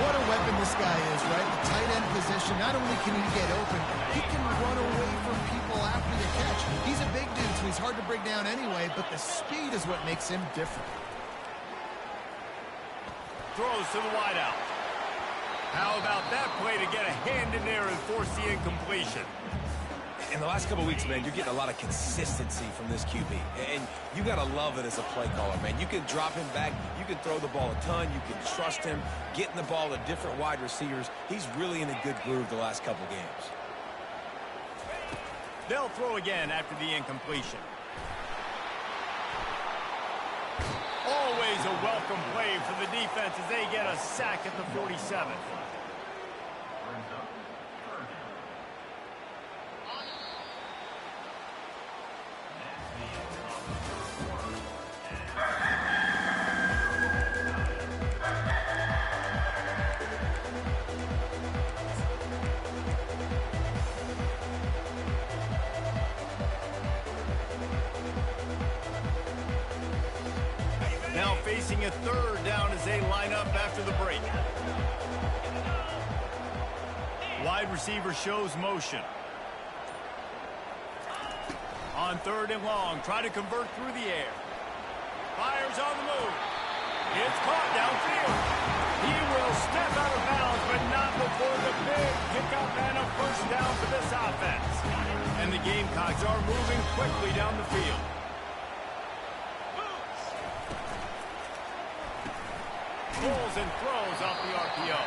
Speaker 3: What a weapon this guy is, right? The tight end position, not only can he get open, he can run away from people after the catch. He's a big dude, so he's hard to bring down anyway, but the speed is what makes him different.
Speaker 1: Throws to the wideout. How about that play to get a hand in there and force the incompletion?
Speaker 2: In the last couple of weeks, man, you're getting a lot of consistency from this QB. And you got to love it as a play caller, man. You can drop him back. You can throw the ball a ton. You can trust him, getting the ball to different wide receivers. He's really in a good groove the last couple games.
Speaker 1: They'll throw again after the incompletion. Always a welcome play for the defense as they get a sack at the 47. Now facing a 3rd down as they line up after the break. Wide receiver shows motion. On 3rd and long, try to convert through the air. Fires on the move. It's caught downfield. He will step out of bounds, but not before the big pickup and a 1st down for this offense. And the Gamecocks are moving quickly down the field. Pulls and throws off the RPO.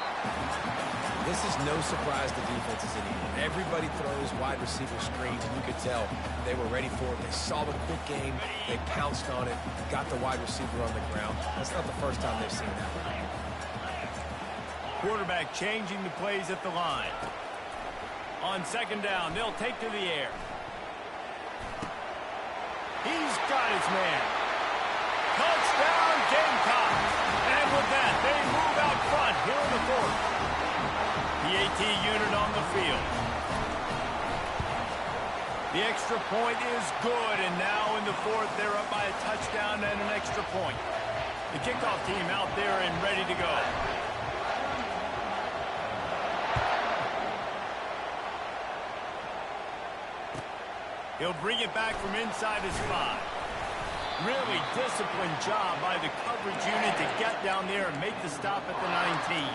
Speaker 2: This is no surprise the defense is in here. Everybody throws wide receiver screens, and you could tell they were ready for it. They saw the quick game. They pounced on it, got the wide receiver on the ground. That's not the first time they've seen that.
Speaker 1: Quarterback changing the plays at the line. On 2nd down, they'll take to the air. He's got his man. Touchdown, Gamecocks. And with that, they move out front here in the 4th. The AT unit on the field. The extra point is good, and now in the 4th, they're up by a touchdown and an extra point. The kickoff team out there and ready to go. He'll bring it back from inside his 5. Really disciplined job by the coverage unit to get down there and make the stop at the 19.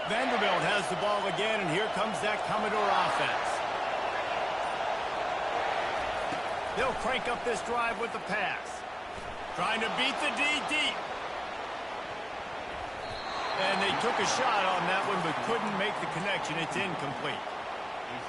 Speaker 1: Vanderbilt has the ball again, and here comes that Commodore offense. They'll crank up this drive with the pass. Trying to beat the D deep. And they took a shot on that one, but couldn't make the connection. It's incomplete.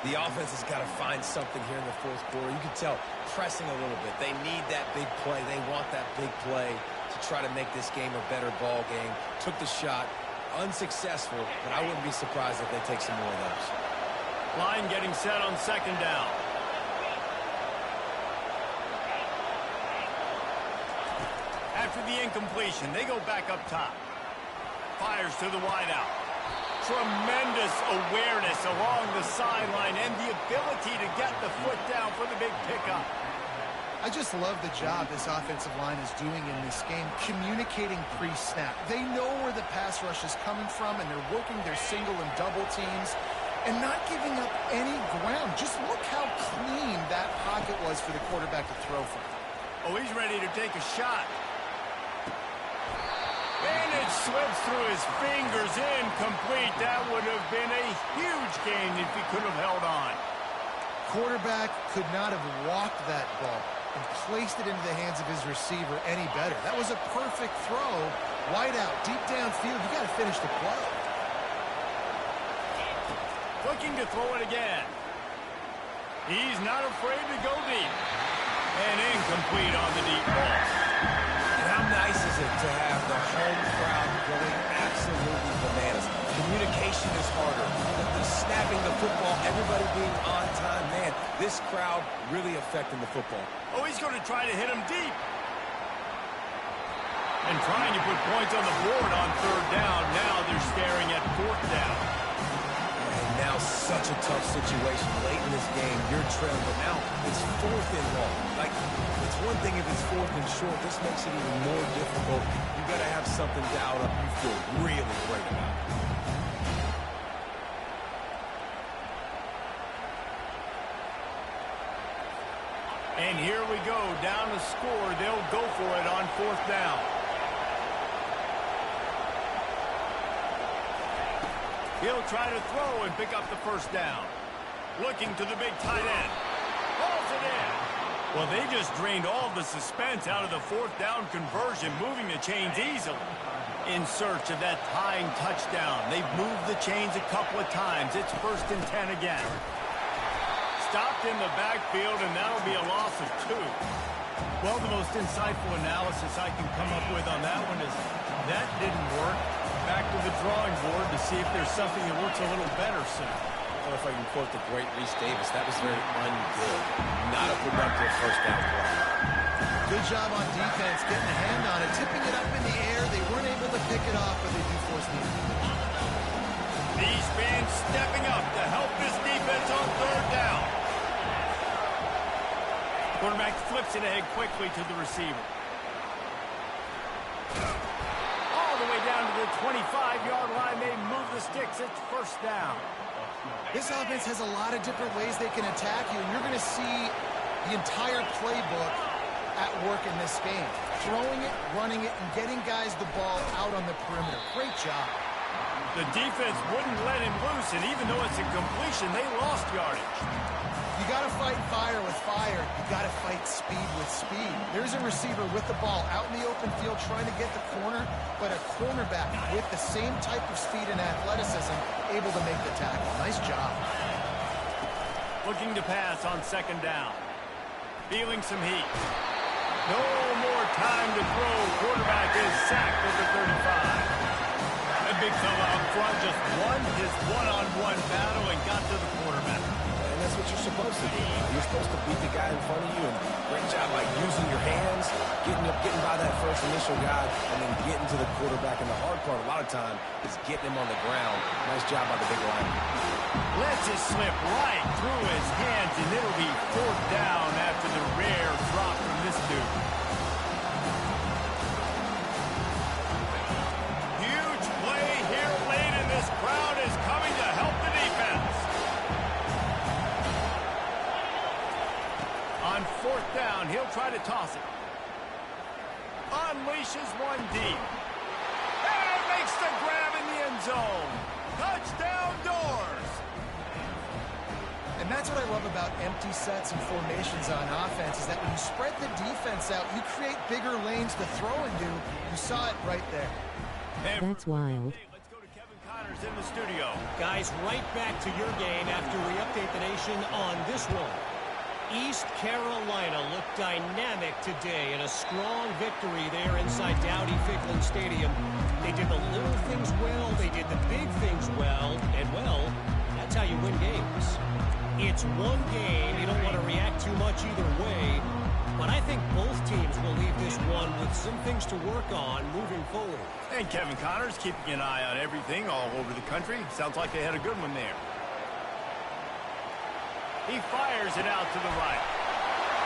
Speaker 2: The offense has got to find something here in the fourth quarter. You can tell pressing a little bit. They need that big play. They want that big play to try to make this game a better ball game. Took the shot. Unsuccessful, but I wouldn't be surprised if they take some more of those.
Speaker 1: Line getting set on second down. After the incompletion, they go back up top. Fires to the wideout. Tremendous awareness along the sideline and the ability to get the foot down for the big pickup.
Speaker 3: I just love the job this offensive line is doing in this game, communicating pre-snap. They know where the pass rush is coming from, and they're working their single and double teams and not giving up any ground. Just look how clean that pocket was for the quarterback to throw from.
Speaker 1: Oh, he's ready to take a shot. And it slips through his fingers, incomplete. That would have been a huge gain if he could have held on.
Speaker 3: Quarterback could not have walked that ball and placed it into the hands of his receiver any better. That was a perfect throw. Wide out, deep downfield. You got to finish the play.
Speaker 1: Looking to throw it again. He's not afraid to go deep. And incomplete on the deep ball.
Speaker 2: And how nice is it to have the home crowd going absolutely bananas? Communication is harder. The snapping the football, everybody being on time. Man, this crowd really affecting the football.
Speaker 1: Oh, he's going to try to hit him deep. And trying to put points on the board on third down. Now they're staring at fourth down.
Speaker 2: And now such a tough situation late in this game. You're trailing, but now it's fourth and long. Like, it's one thing if it's fourth and short. This makes it even more difficult. You got to have something dialed up you feel really great about.
Speaker 1: And here we go, down to score. They'll go for it on fourth down. He'll try to throw and pick up the first down. Looking to the big tight end. Hauls it in. Well, they just drained all the suspense out of the fourth down conversion, moving the chains easily. In search of that tying touchdown. They've moved the chains a couple of times. It's 1st and 10 again. Stopped in the backfield, and that'll be a loss of 2. Well, the most insightful analysis I can come up with on that one is that didn't work. Back to the drawing board to see if there's something that works a little better soon.
Speaker 2: I don't know if I can quote the great Reese Davis. That was very ungood. Not a productive first down play.
Speaker 3: Good job on defense, getting a hand on it, tipping it up in the air. They weren't able to pick it off, but they do force the incompletion.
Speaker 1: These fans stepping up to help this defense on third down. Quarterback flips it ahead quickly to the receiver. All the way down to the 25-yard line. They move the sticks. It's first down.
Speaker 3: This offense has a lot of different ways they can attack you, and you're going to see the entire playbook at work in this game. Throwing it, running it, and getting guys the ball out on the perimeter. Great job.
Speaker 1: The defense wouldn't let him loose, and even though it's a completion, they lost yardage.
Speaker 3: You got to fight fire with fire. You got to fight speed with speed. There's a receiver with the ball out in the open field trying to get the corner, but a cornerback with the same type of speed and athleticism able to make the tackle. Nice job.
Speaker 1: Looking to pass on second down. Feeling some heat. No more time to throw. Quarterback is sacked at the 35. That big fella out front just won his one-on-one battle and got to the quarterback.
Speaker 2: And that's what you're supposed to do. You're supposed to beat the guy in front of you, and great job by using your hands, getting by that first initial guy, and then getting to the quarterback. And the hard part a lot of time is getting him on the ground. Nice job by the big line.
Speaker 1: Lets it slip right through his hands, and it'll be fourth down after the rare drop from this dude. Huge play here late, and this crowd is coming to help the defense. On fourth down, he'll try to toss it. Unleashes one deep. And makes the grab in the end zone. Touchdown, Doors.
Speaker 3: And that's what what I love about empty sets and formations on offense is that when you spread the defense out, you create bigger lanes to throw into. You saw it right there.
Speaker 4: That's wild.
Speaker 1: Let's go to Kevin Connors in the studio.
Speaker 5: Guys, right back to your game after we update the nation on this one. East Carolina looked dynamic today in a strong victory there inside Dowdy-Ficklin Stadium. They did the little things well, they did the big things well, and well, that's how you win games. It's one game, you don't want to react too much either way, but I think both teams will leave this one with some things to work on moving forward.
Speaker 1: And Kevin Connors keeping an eye on everything all over the country. Sounds like they had a good one there. He fires it out to the right.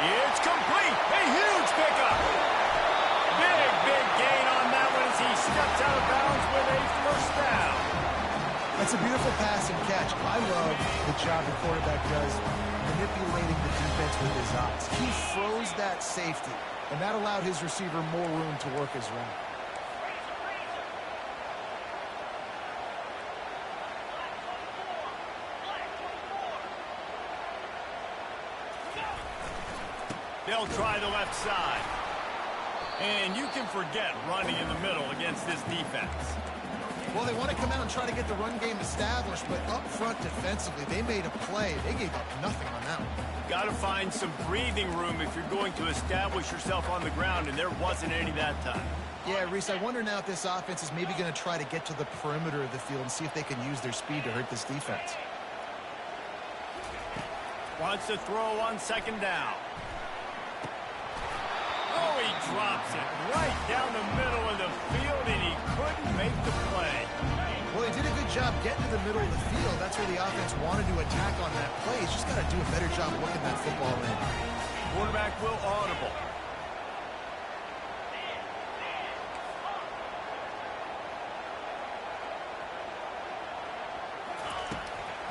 Speaker 1: It's complete. A huge pickup. Big gain on that one as he steps out of bounds with a first down.
Speaker 3: That's a beautiful pass and catch. I love the job the quarterback does manipulating the defense with his eyes. He froze that safety, and that allowed his receiver more room to work his route.
Speaker 1: They'll try the left side. And you can forget running in the middle against this defense.
Speaker 3: Well, they want to come out and try to get the run game established, but up front defensively, they made a play. They gave up nothing on that one.
Speaker 1: Got to find some breathing room if you're going to establish yourself on the ground, and there wasn't any that time.
Speaker 3: Yeah, Reese, I wonder now if this offense is maybe going to try to get to the perimeter of the field and see if they can use their speed to hurt this defense.
Speaker 1: Wants to throw on second down. Oh, he drops it right down the middle of the field, and he couldn't make the play.
Speaker 3: Well, he did a good job getting to the middle of the field. That's where the offense wanted to attack on that play. He's just got to do a better job working that football in.
Speaker 1: Quarterback will audible.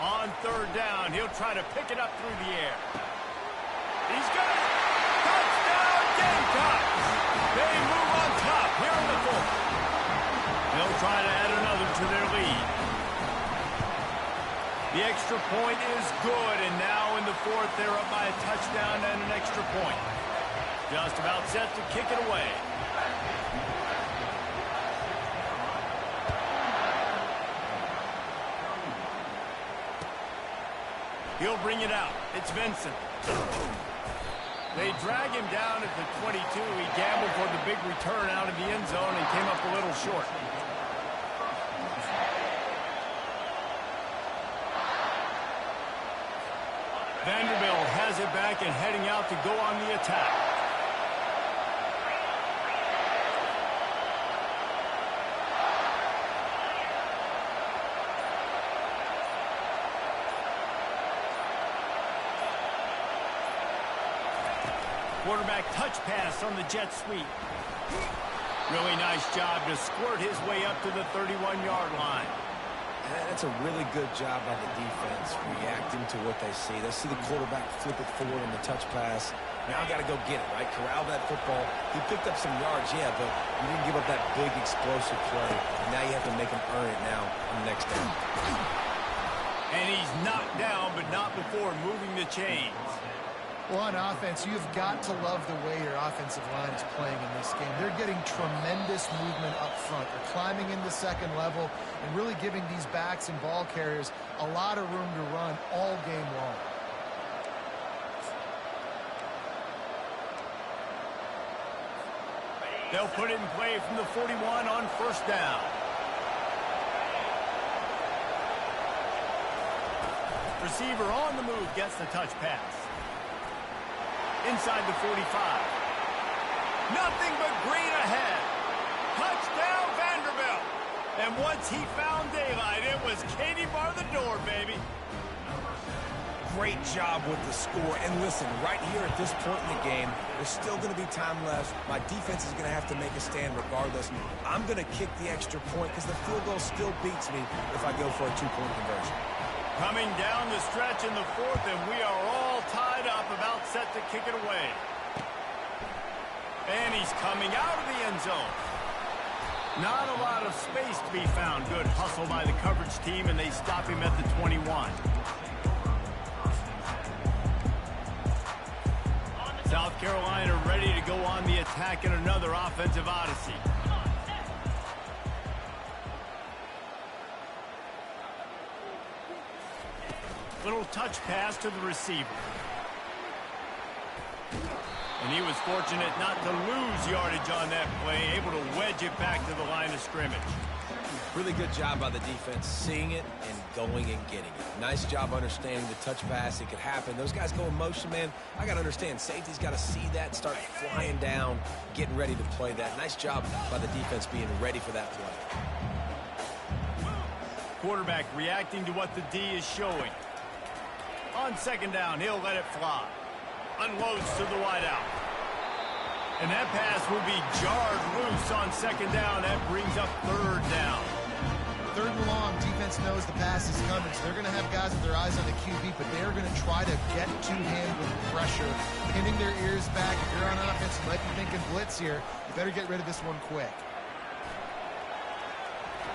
Speaker 1: On third down, he'll try to pick it up through the air. He's got it. Touchdown, Gamecocks! They move on top here in the fourth. They'll try to add another to their lead. The extra point is good, and now in the fourth, they're up by a touchdown and an extra point. Just about set to kick it away. He'll bring it out. It's Vincent. They drag him down at the 22. He gambled for the big return out of the end zone and came up a little short. Vanderbilt has it back and heading out to go on the attack. Quarterback touch pass on the jet sweep. Really nice job to squirt his way up to the 31-yard line.
Speaker 2: That's a really good job by the defense, reacting to what they see. They see the quarterback flip it forward on the touch pass. Now got to go get it, right? Corral that football. He picked up some yards, yeah, but you didn't give up that big explosive play. And now you have to make him earn it now on the next down.
Speaker 1: And he's knocked down, but not before moving the chains.
Speaker 3: Well, on offense, you've got to love the way your offensive line is playing in this game. They're getting tremendous movement up front. They're climbing into second level and really giving these backs and ball carriers a lot of room to run all game long.
Speaker 1: They'll put it in play from the 41 on first down. Receiver on the move gets the touch pass. Inside the 45. Nothing but green ahead. Touchdown, Vanderbilt. And once he found daylight, it was Katie bar the door, baby.
Speaker 2: Great job with the score. And listen, right here at this point in the game, there's still going to be time left. My defense is going to have to make a stand regardless. I'm going to kick the extra point because the field goal still beats me if I go for a two-point conversion.
Speaker 1: Coming down the stretch in the fourth, and we are all tied up, about set to kick it away. And he's coming out of the end zone. Not a lot of space to be found. Good hustle by the coverage team, and they stop him at the 21. South Carolina ready to go on the attack in another offensive odyssey. Little touch pass to the receiver. And he was fortunate not to lose yardage on that play, able to wedge it back to the line of scrimmage.
Speaker 2: Really good job by the defense, seeing it and going and getting it. Nice job understanding the touch pass. It could happen. Those guys go in motion, man. I got to understand, safety's got to see that, start flying down, getting ready to play that. Nice job by the defense being ready for that play.
Speaker 1: Quarterback reacting to what the D is showing. On second down, he'll let it fly. Unloads to the wideout. And that pass will be jarred loose on second down. That brings up third down.
Speaker 3: Third and long, defense knows the pass is coming, so they're going to have guys with their eyes on the QB, but they're going to try to get to him with pressure, pinning their ears back. If you're on offense, you might be thinking blitz here. You better get rid of this one quick.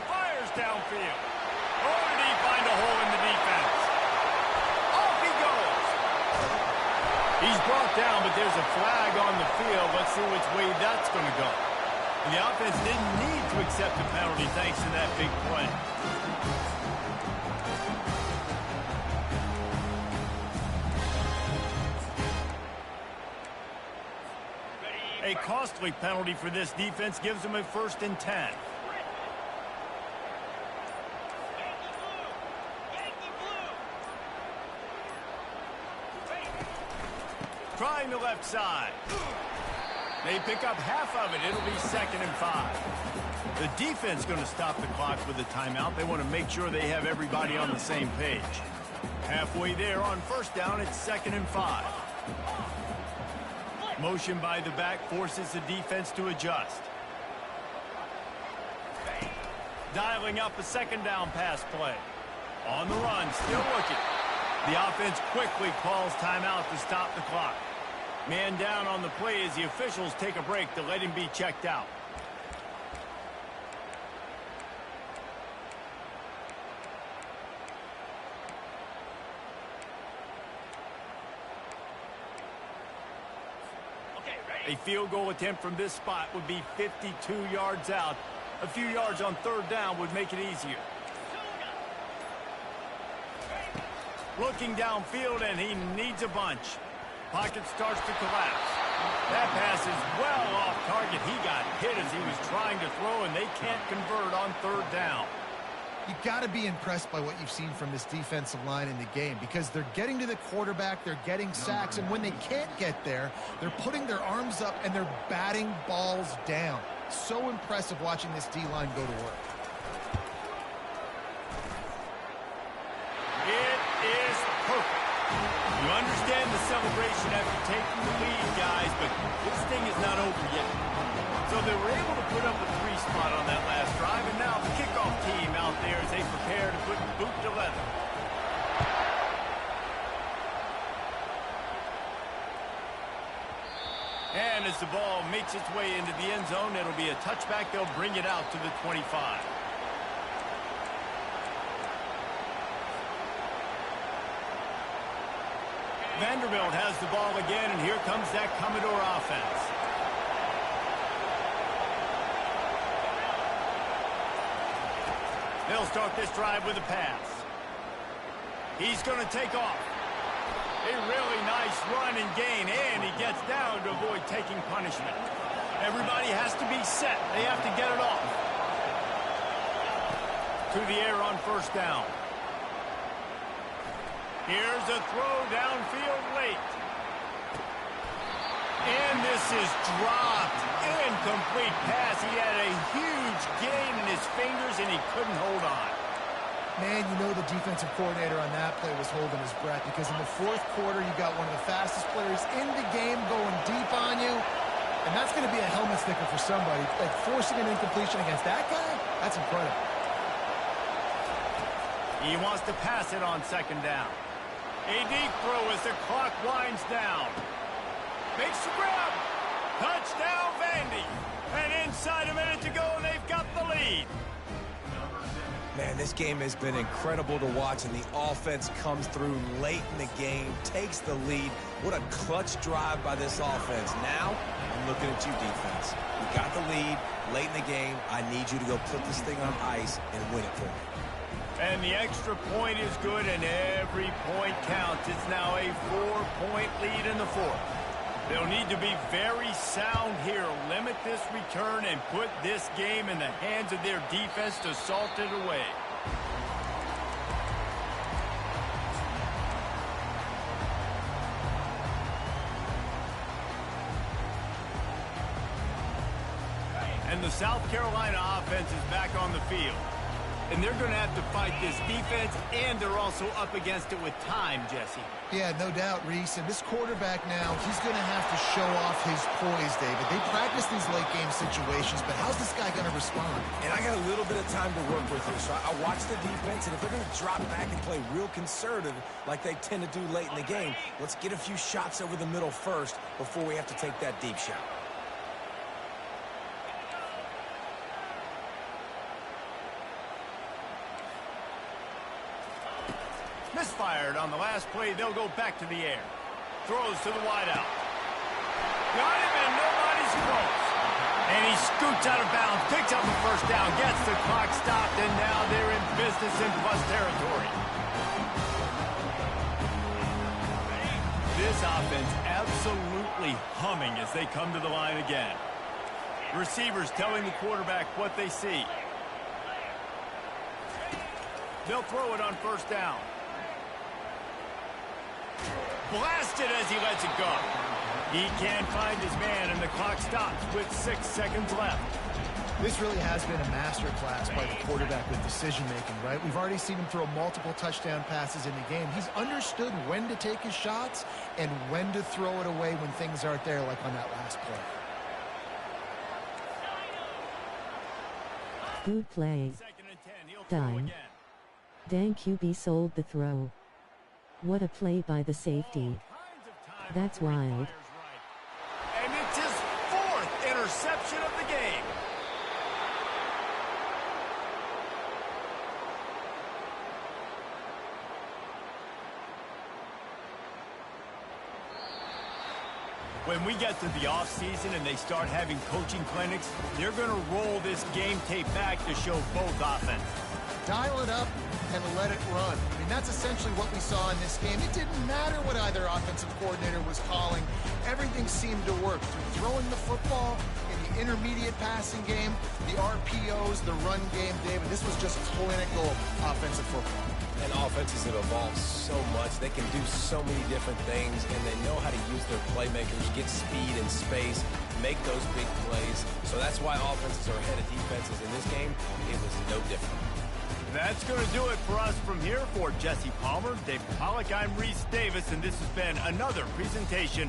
Speaker 1: Fires downfield. Oh, did he find a hole in the defense? Off he goes. He's brought down, but there's a flag on the field. Let's see which way that's going to go. And the offense didn't need to accept the penalty thanks to that big play. A costly penalty for this defense gives them a 1st and 10. Trying the left side. They pick up half of it. It'll be 2nd and 5. The defense going to stop the clock with a timeout. They want to make sure they have everybody on the same page. Halfway there on 1st down, it's 2nd and 5. Motion by the back forces the defense to adjust. Dialing up a 2nd down pass play. On the run, still looking. The offense quickly calls timeout to stop the clock. Man down on the play as the officials take a break to let him be checked out. A field goal attempt from this spot would be 52 yards out. A few yards on 3rd down would make it easier. Looking downfield, and he needs a bunch. Pocket starts to collapse. That pass is well off target. He got hit as he was trying to throw, and they can't convert on 3rd down.
Speaker 3: You've got to be impressed by what you've seen from this defensive line in the game, because they're getting to the quarterback, they're getting sacks, and when they can't get there, they're putting their arms up and they're batting balls down. So impressive watching this D-line go to work.
Speaker 1: It is perfect. You understand the celebration after taking the lead, guys, but this thing is not over yet. So they were able to put up a 3 spot on that last drive, and now the kickoff team out there as they prepare to put boot to leather. And as the ball makes its way into the end zone, it'll be a touchback. They'll bring it out to the 25. Vanderbilt has the ball again, and here comes that Commodore offense. They'll start this drive with a pass. He's going to take off. A really nice run and gain, and he gets down to avoid taking punishment. Everybody has to be set. They have to get it off. To the air on 1st down. Here's a throw downfield late. And this is dropped. Incomplete pass. He had a huge gain in his fingers, and he couldn't hold on.
Speaker 3: Man, you know the defensive coordinator on that play was holding his breath, because in the 4th quarter, you got one of the fastest players in the game going deep on you, and that's going to be a helmet sticker for somebody. Like, forcing an incompletion against that guy, that's incredible.
Speaker 1: He wants to pass it on 2nd down. A deep throw as the clock winds down. Makes the grab. Touchdown, Vandy. And inside a minute to go, and they've got the lead.
Speaker 2: Man, this game has been incredible to watch, and the offense comes through late in the game, takes the lead. What a clutch drive by this offense. Now, I'm looking at you, defense. You got the lead late in the game. I need you to go put this thing on ice and win it for me.
Speaker 1: And the extra point is good, and every point counts. It's now a 4-point lead in the fourth. They'll need to be very sound here, limit this return, and put this game in the hands of their defense to salt it away. And the South Carolina offense is back on the field. And they're going to have to fight this defense, and they're also up against it with time, Jesse.
Speaker 3: Yeah, no doubt, Reese. And this quarterback now, he's going to have to show off his poise, David. They practice these late-game situations, but how's this guy going to respond?
Speaker 2: And I got a little bit of time to work with here, so I watch the defense, and if they're going to drop back and play real conservative like they tend to do late in the game, let's get a few shots over the middle first before we have to take that deep shot.
Speaker 1: Misfired on the last play. They'll go back to the air. Throws to the wideout. Got him, and nobody's close. And he scoots out of bounds, picks up the first down, gets the clock stopped, and now they're in business in plus territory. This offense absolutely humming as they come to the line again. Receivers telling the quarterback what they see. They'll throw it on first down. Blasted as he lets it go. He can't find his man, and the clock stops with 6 seconds left.
Speaker 3: This really has been a masterclass by the quarterback with decision-making, right? We've already seen him throw multiple touchdown passes in the game. He's understood when to take his shots and when to throw it away when things aren't there, like on that last play.
Speaker 4: Good play. Dime. Dan QB sold the throw. What a play by the safety. That's wild.
Speaker 1: And it's his 4th interception of the game. When we get to the offseason and they start having coaching clinics, they're going to roll this game tape back to show both offenses.
Speaker 3: Dial it up and let it run. I mean, that's essentially what we saw in this game. It didn't matter what either offensive coordinator was calling. Everything seemed to work. Through throwing the football, in the intermediate passing game, the RPOs, the run game, David. This was just clinical offensive football.
Speaker 2: And offenses have evolved so much. They can do so many different things, and they know how to use their playmakers, get speed and space, make those big plays. So that's why offenses are ahead of defenses. In this game, it was no different.
Speaker 1: That's going to do it for us from here. For Jesse Palmer, Dave Pollock, I'm Reese Davis, and this has been another presentation